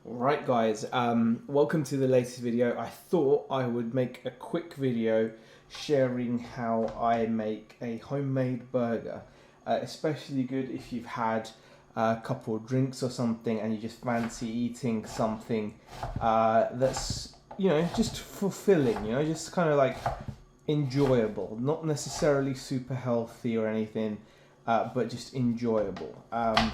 Right guys, welcome to the latest video. I thought I would make a quick video sharing how I make a homemade burger. Especially good if you've had a couple of drinks or something and you just fancy eating something that's, just fulfilling, just kind of like enjoyable. Not necessarily super healthy or anything, but just enjoyable.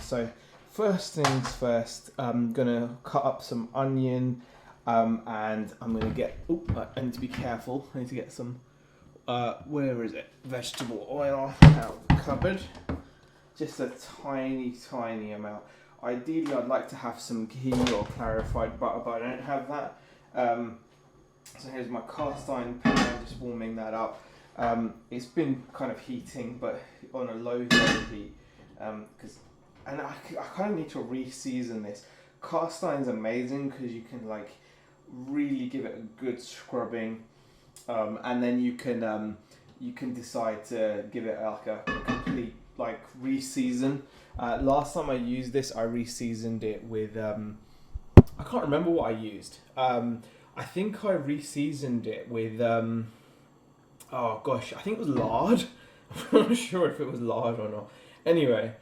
So first things first, I'm gonna cut up some onion, and I'm gonna get. I need to be careful. I need to get some. Where is it? Vegetable oil out of the cupboard. Just a tiny amount. Ideally, I'd like to have some ghee or clarified butter, but I don't have that. So here's my cast iron pan. I'm just warming that up. It's been kind of heating, but on a low heat, and I kind of need to re-season this. Cast iron's amazing because you can like really give it a good scrubbing, and then you can decide to give it like a complete like re-season. Last time I used this, I re-seasoned it with I can't remember what I used. I think I re-seasoned it with oh gosh, I think it was lard. I'm not sure if it was lard or not. Anyway.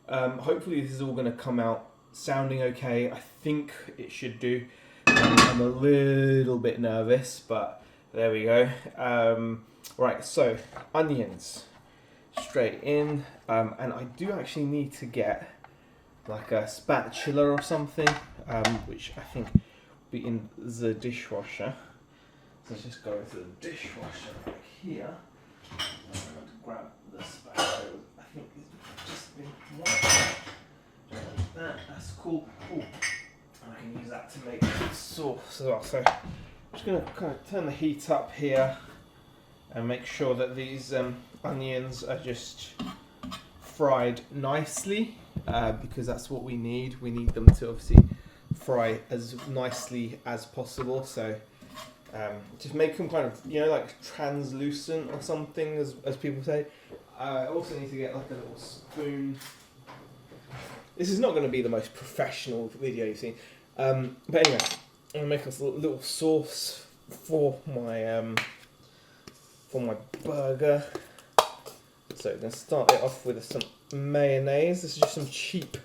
Hopefully this is all going to come out sounding okay. I think it should do. I'm a little bit nervous, but there we go. Right, so onions straight in, and I do actually need to get like a spatula or something, which I think will be in the dishwasher. So let's just go to the dishwasher right here. I'm going to grab the spatula. I think it's just been like that. That's cool. Ooh. And I can use that to make sauce as well. So I'm just going to kind of turn the heat up here and make sure that these onions are just fried nicely, because that's what we need. We need them to obviously fry as nicely as possible. So just make them kind of, like translucent or something, as people say. I also need to get like a little spoon. This is not going to be the most professional video you've seen. But anyway, I'm going to make us a little sauce for my burger. So I'm going to start it off with some mayonnaise. This is just some cheap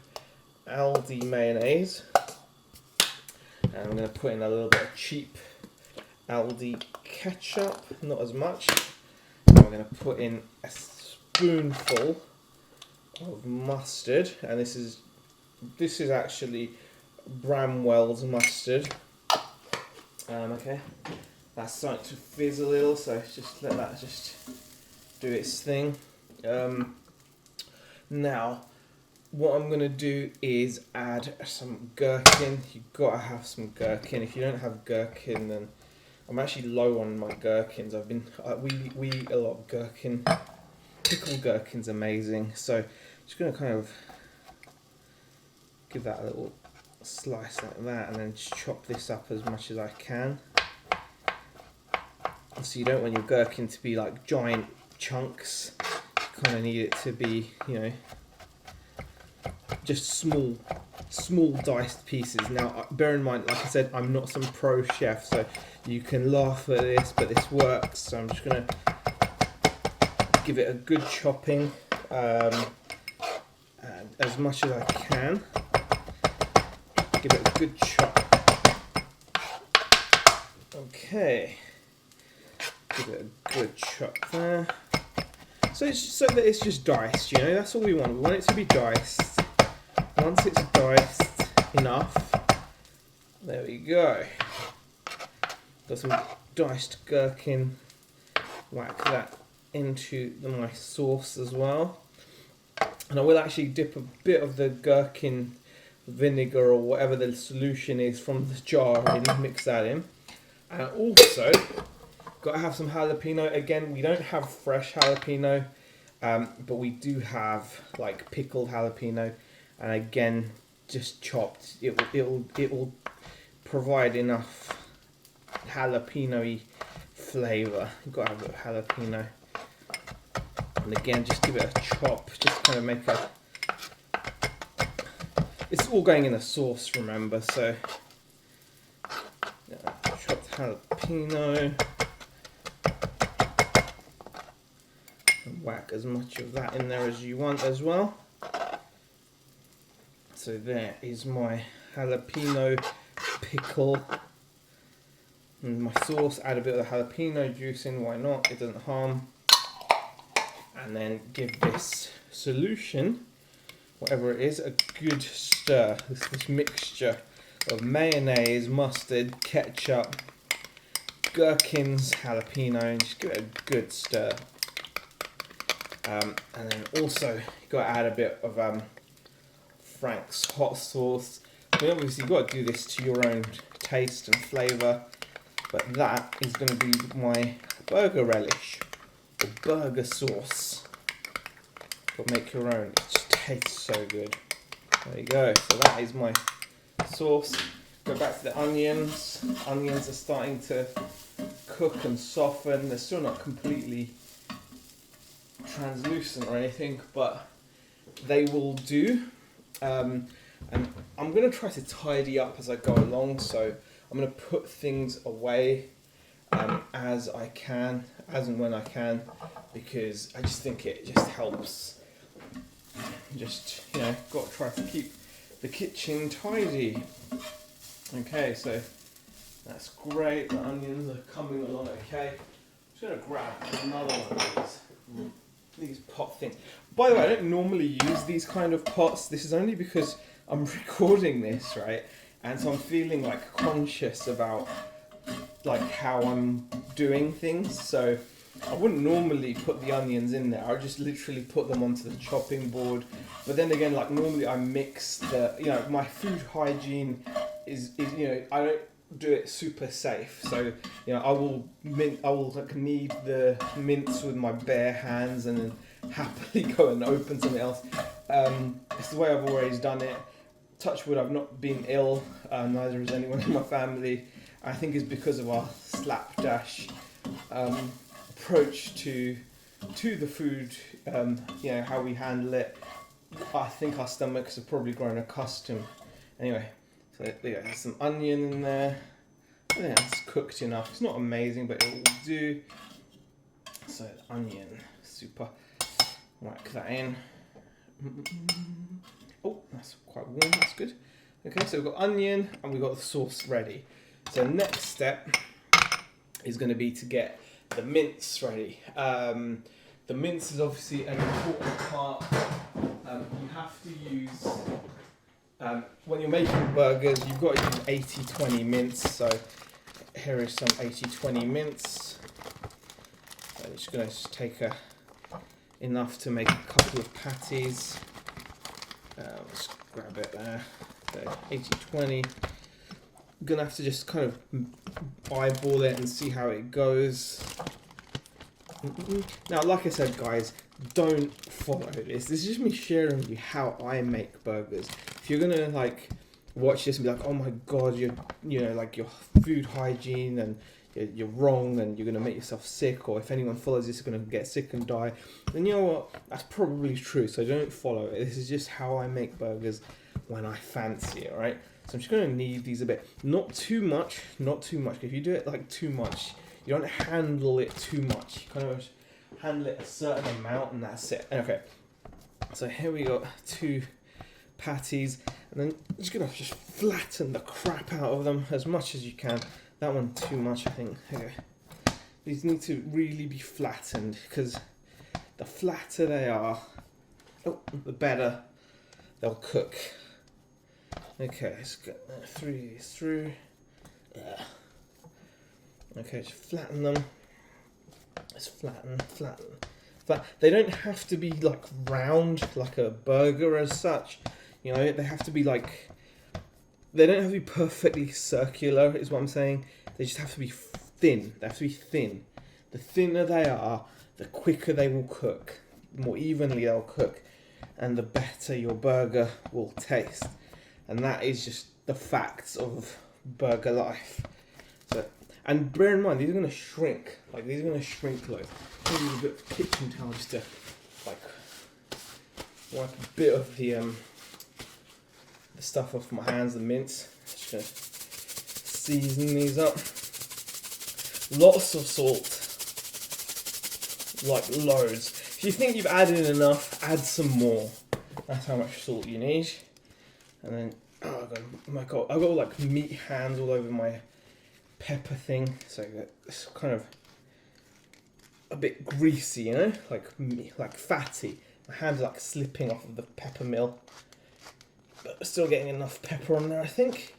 Aldi mayonnaise. And I'm going to put in a little bit of cheap Aldi ketchup, not as much. And we're going to put in a spoonful of mustard, and this is actually Bramwell's mustard. Okay, that's starting to fizz a little, so just let that just do its thing. Now, what I'm gonna do is add some gherkin. You've got to have some gherkin. If you don't have gherkin, then I'm actually low on my gherkins. We eat a lot of gherkin. Pickled gherkin's amazing. So just going to kind of give that a little slice like that, and then just chop this up as much as I can. So you don't want your gherkin to be like giant chunks. You kind of need it to be, just small diced pieces. Now, bear in mind, like I said, I'm not some pro chef, so you can laugh at this, but this works. So I'm just going to give it a good chopping, and as much as I can. Give it a good chop. Okay. Give it a good chop there. So that it's just diced, that's all we want. We want it to be diced. Once it's diced enough, there we go. Got some diced gherkin. Whack that into my sauce as well. And I will actually dip a bit of the gherkin vinegar or whatever the solution is from the jar and mix that in. And also, got to have some jalapeno. Again, we don't have fresh jalapeno, but we do have like pickled jalapeno. And again, just chopped. It will provide enough jalapeno-y flavour. You've got to have a jalapeno. And again, just give it a chop. Just kind of make It's all going in the sauce, remember. So jalapeno. And whack as much of that in there as you want as well. So there is my jalapeno pickle. And my sauce, add a bit of the jalapeno juice in, why not? It doesn't harm. And then give this solution, whatever it is, a good stir. This mixture of mayonnaise, mustard, ketchup, gherkins, jalapeno, and just give it a good stir. And then also you've got to add a bit of Frank's hot sauce. I mean, obviously you've got to do this to your own taste and flavour, but that is going to be my burger relish or burger sauce. But make your own. It just tastes so good. There you go. So that is my sauce. Go back to the onions. Onions are starting to cook and soften. They're still not completely translucent or anything, but they will do. And I'm going to try to tidy up as I go along, so I'm going to put things away as I can, as and when I can, because I just think it just helps. Just, you know, got to try to keep the kitchen tidy. Okay, so that's great. The onions are coming along okay. I'm just going to grab another one of these pot things. By the way, I don't normally use these kind of pots. This is only because I'm recording this, right? And so I'm feeling like conscious about like how I'm doing things. So I wouldn't normally put the onions in there. I would just literally put them onto the chopping board. But then again, like normally I mix the, you know, my food hygiene is you know, I don't do it super safe. So, you know, I will like knead the mince with my bare hands and then happily go and open something else. It's the way I've always done it. Touch wood, I've not been ill. Neither has anyone in my family. I think it's because of our slapdash approach to the food, you know, how we handle it. I think our stomachs have probably grown accustomed. Anyway, so yeah, there's some onion in there. I think that's cooked enough. It's not amazing, but it will do. So the onion, super. Whack that in. Oh, that's quite warm, that's good. Okay, so we've got onion and we've got the sauce ready. So next step is going to be to get the mince ready. The mince is obviously an important part. You have to use, when you're making burgers, you've got to use 80-20 mince. So here is some 80-20 mince. So I'm just going to take enough to make a couple of patties. Let's grab it there. So 80-20. I'm going to have to just kind of eyeball it and see how it goes. Now, like I said, guys, don't follow this. This is just me sharing with you how I make burgers. If you're going to, like, watch this and be like, oh my god, you know, like your food hygiene and you're wrong and you're going to make yourself sick, or if anyone follows this, you're going to get sick and die, then you know what? That's probably true, so don't follow it. This is just how I make burgers when I fancy it, right? So I'm just going to knead these a bit. Not too much, not too much. If you do it like too much, you don't handle it too much. You kind of handle it a certain amount and that's it. Okay, so here we got 2 patties, and then I'm just going to just flatten the crap out of them as much as you can. That one too much, I think. Okay. These need to really be flattened, because the flatter they are, the better they'll cook. Okay, let's get 3 through. Okay, just flatten them. Let's flatten. They don't have to be like round, like a burger as such. You know, they have to be like, they don't have to be perfectly circular, is what I'm saying. They just have to be thin. They have to be thin. The thinner they are, the quicker they will cook. The more evenly they'll cook, and the better your burger will taste. And that is just the facts of burger life. So, and bear in mind, these are going to shrink. Like, these are going to shrink loads. I'm going to use a bit of kitchen towel just to, like, wipe a bit of the stuff off my hands, the mince. Just going to season these up. Lots of salt, like loads. If you think you've added enough, add some more. That's how much salt you need. And then, oh my god, I've got like meat hands all over my pepper thing, so it's kind of a bit greasy, you know, like fatty. My hands are like slipping off of the pepper mill, but we're still getting enough pepper on there, I think.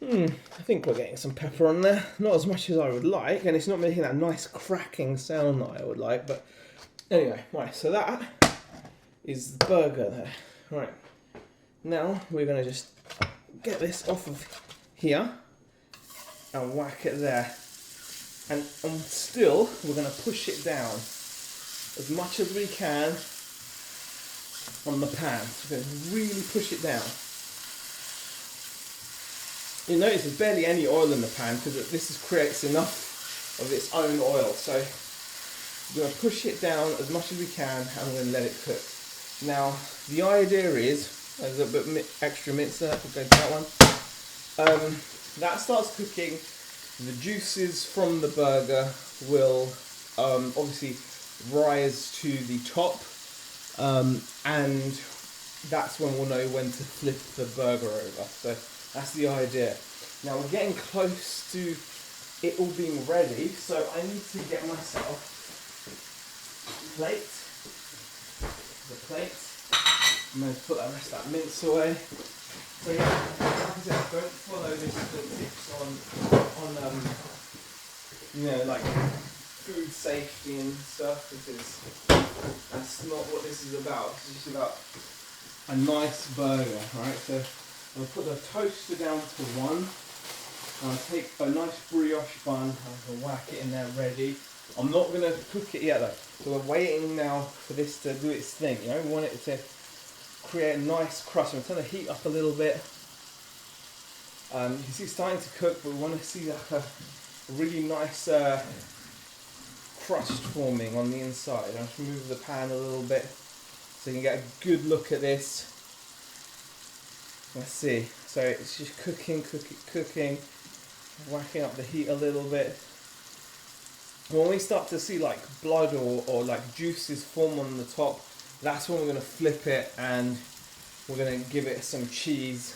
I think we're getting some pepper on there. Not as much as I would like, and it's not making that nice cracking sound that I would like, but anyway, right, so that is the burger there. Right, now we're going to just get this off of here and whack it there. And still, we're going to push it down as much as we can on the pan. So we're going to really push it down. You'll notice there's barely any oil in the pan because this creates enough of its own oil. So we're going to push it down as much as we can and we're going to let it cook. Now, the idea is, there's a bit extra mince there, we'll go to that one. That starts cooking. The juices from the burger will obviously rise to the top, and that's when we'll know when to flip the burger over. So that's the idea. Now we're getting close to it all being ready, so I need to get myself a plate. The plate. I'm going to put the rest of that mince away. So yeah, like I said, don't follow the tips on you know, like food safety and stuff, because that's not what this is about. It's just about a nice burger, right? So I'm going to put the toaster down to 1. I'll take a nice brioche bun, I'll whack it in there ready. I'm not going to cook it yet though, so we're waiting now for this to do its thing, you know, we want it to create a nice crust. I'm going to turn the heat up a little bit. You can see it's starting to cook, but we want to see like a really nice crust forming on the inside. I'll just move the pan a little bit so you can get a good look at this. Let's see. So it's just cooking, whacking up the heat a little bit. When we start to see like blood or like juices form on the top, that's when we're going to flip it and we're going to give it some cheese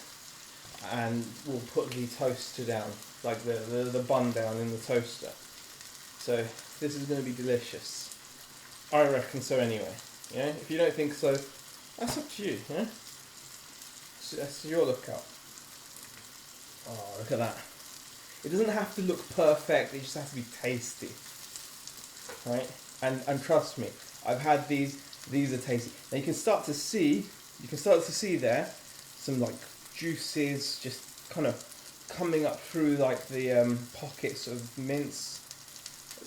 and we'll put the toaster down, like the bun down in the toaster. So this is going to be delicious. I reckon so anyway. Yeah? If you don't think so, that's up to you. Yeah? So that's your lookout. Oh, look at that. It doesn't have to look perfect, it just has to be tasty. Right? And trust me, I've had these are tasty. Now you can start to see there some like juices just kind of coming up through like the pockets of mince.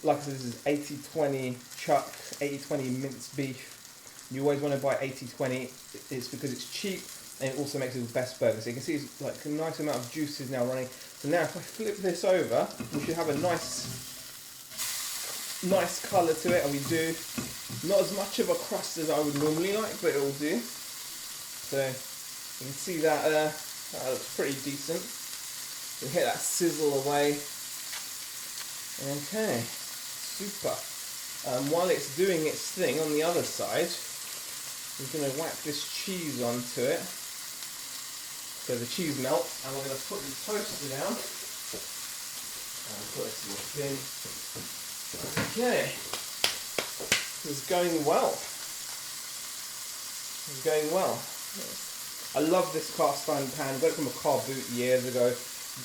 Like I said, this is 80-20 chuck, 80-20 minced beef. You always want to buy 80-20. It's because it's cheap and it also makes it the best burger. So you can see it's like a nice amount of juices now running. So now if I flip this over, we should have a nice colour to it, and we do. Not as much of a crust as I would normally like, but it will do. So you can see that there. That looks pretty decent. You hit that sizzle away. Okay, super. While it's doing its thing on the other side, we're going to whack this cheese onto it. So the cheese melts, and we're going to put the toaster down. And put this in the bin. Okay. This is going well. It's going well. I love this cast iron pan. Got it from a car boot years ago.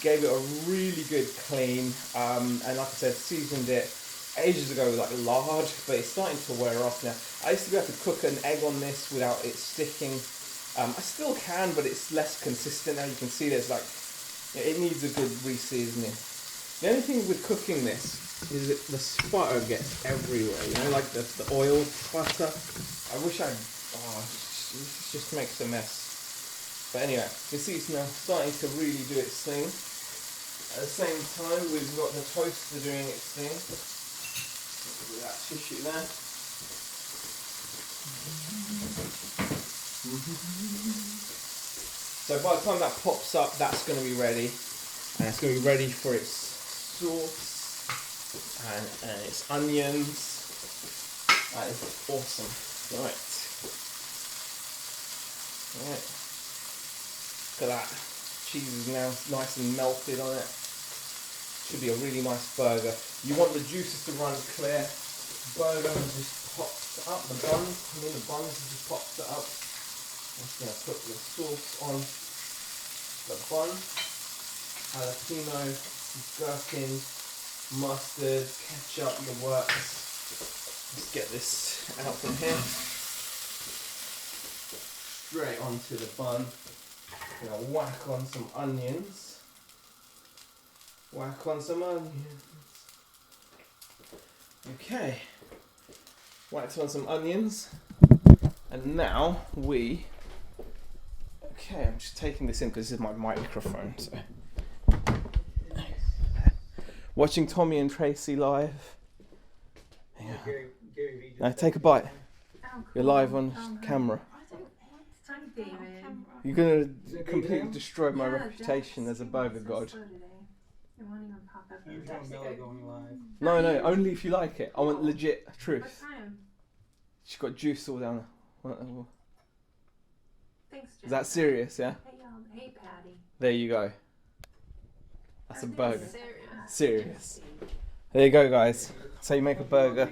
Gave it a really good clean, and like I said, seasoned it ages ago with like lard, but it's starting to wear off now. I used to be able to cook an egg on this without it sticking. I still can, but it's less consistent now. You can see there's like, it needs a good reseasoning. The only thing with cooking this is that the sputter gets everywhere, you know, like the oil sputter. I wish it just makes a mess. But anyway, you can see it's now starting to really do its thing. At the same time, we've got the toaster doing its thing. With that tissue there. So by the time that pops up, that's going to be ready. And it's going to be ready for its sauce and it's onions. That is awesome. Right. Look at that. Cheese is now nice and melted on it. Should be a really nice burger. You want the juices to run clear. Burger has just popped up. The buns have just popped it up. I'm just going to put the sauce on the bun. Jalapeno, gherkins, mustard, ketchup, your works. Let's get this out from here. Straight onto the bun. I'm going to whack on some onions. Whack on some onions. Okay. Whacked on some onions. And now we... Okay, I'm just taking this in because this is my microphone. So. Watching Tommy and Tracy live. Yeah. Now take a bite. You're live on camera. You're going to completely destroy my reputation as a burger god. No, only if you like it. I want legit truth. She's got juice all down there. Thanks, is that serious, yeah? Hey, Patty. There you go. That's a burger. Serious. There you go, guys. That's how you make a burger.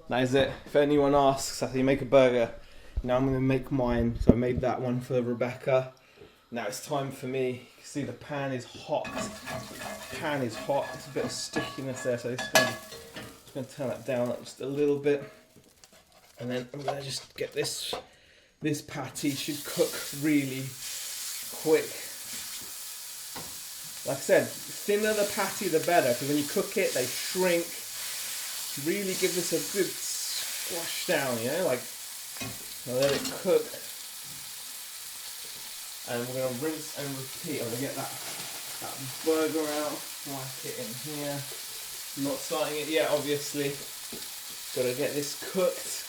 That is it. If anyone asks, that's how you make a burger. Now I'm going to make mine. So I made that one for Rebecca. Now it's time for me. You can see the pan is hot. The pan is hot. There's a bit of stickiness there, so just going to turn that down just a little bit. And then I'm going to just get this. This patty should cook really quick. Like I said, thinner the patty the better, because when you cook it, they shrink. Really give this a good squash down, you know, like, let it cook. And we're going to rinse and repeat. I'm going to get that burger out, whack it in here. I'm not starting it yet, obviously. Got to get this cooked.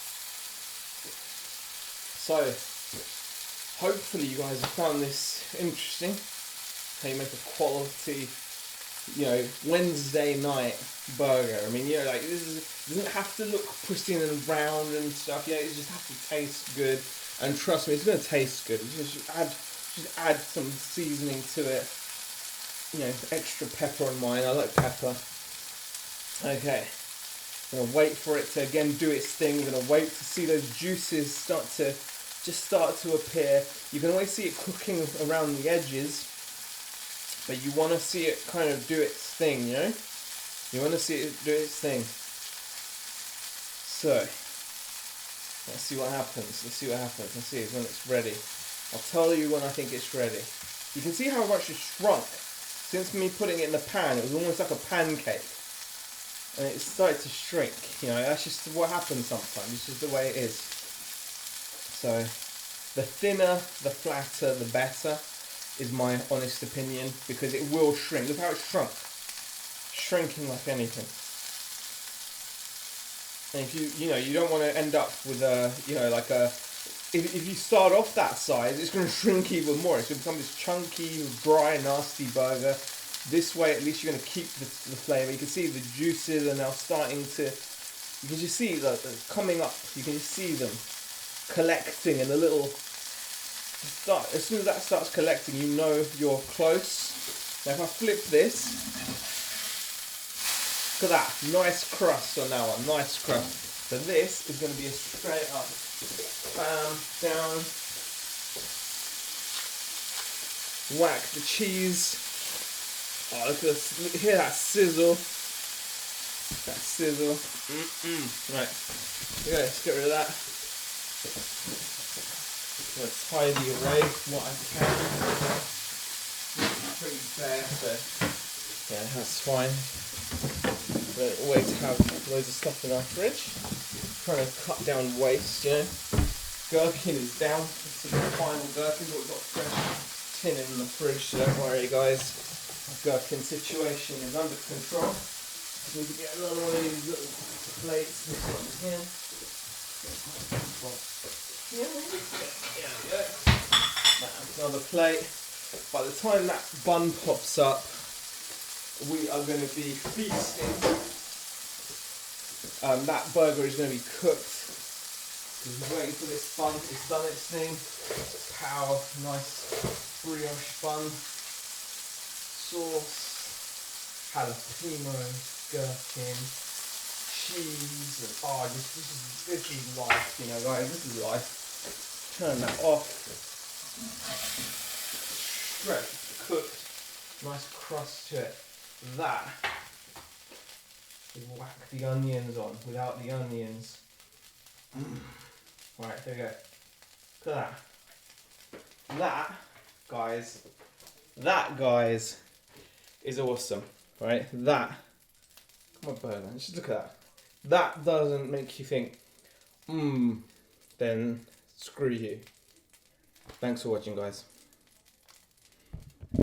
So, hopefully you guys have found this interesting. How you make a quality, Wednesday night burger. I mean, like this doesn't have to look pristine and round and stuff. It just has to taste good. And trust me, it's going to taste good. Just add some seasoning to it. Extra pepper on mine. I like pepper. Okay. I'm going to wait for it to again do its thing. I'm going to wait to see those juices start to appear. You can always see it cooking around the edges. But you want to see it kind of do its thing, You want to see it do its thing. So, let's see what happens. Let's see when it's ready. I'll tell you when I think it's ready. You can see how much it's shrunk. Since me putting it in the pan, it was almost like a pancake. And it started to shrink. That's just what happens sometimes. It's just the way it is. So, the thinner, the flatter, the better. Is my honest opinion, because it will shrink. Look how it shrunk. Shrinking like anything. And if you don't want to end up with if you start off that size, it's going to shrink even more. It's going to become this chunky, dry, nasty burger. This way, at least you're going to keep the flavour. You can see the juices are now starting to, you can just see that coming up. You can just see them collecting in a little. As soon as that starts collecting, you know you're close. Now if I flip this, look at that, nice crust on that one, nice crust. So this is going to be a straight up, bam, down, whack the cheese. Oh, look at this, hear that sizzle. That sizzle. Right, okay, let's get rid of that. Let's tidy away what I can. It's pretty bare, so yeah, that's fine. We don't always have loads of stuff in our fridge. Trying to cut down waste, Gherkin is down. This is the final gherkin, but we've got fresh tin in the fridge, so don't worry, guys. Our gherkin situation is under control. Just need to get another one of these little plates. This one here. Yeah, that's another plate. By the time that bun pops up, we are going to be feasting. That burger is going to be cooked. We're waiting for this bun. It's done its thing. Pow, nice brioche bun. Sauce, jalapeno, gherkin, cheese, and this is life, you know, guys. This is life. Turn that off. Straight cooked. Nice crust to it. That. Whack the onions on. Without the onions. Right, there we go. Look at that. That, guys, is awesome. Right? That. Come on, burger. Just look at that. That doesn't make you think, then screw you. Thanks for watching, guys.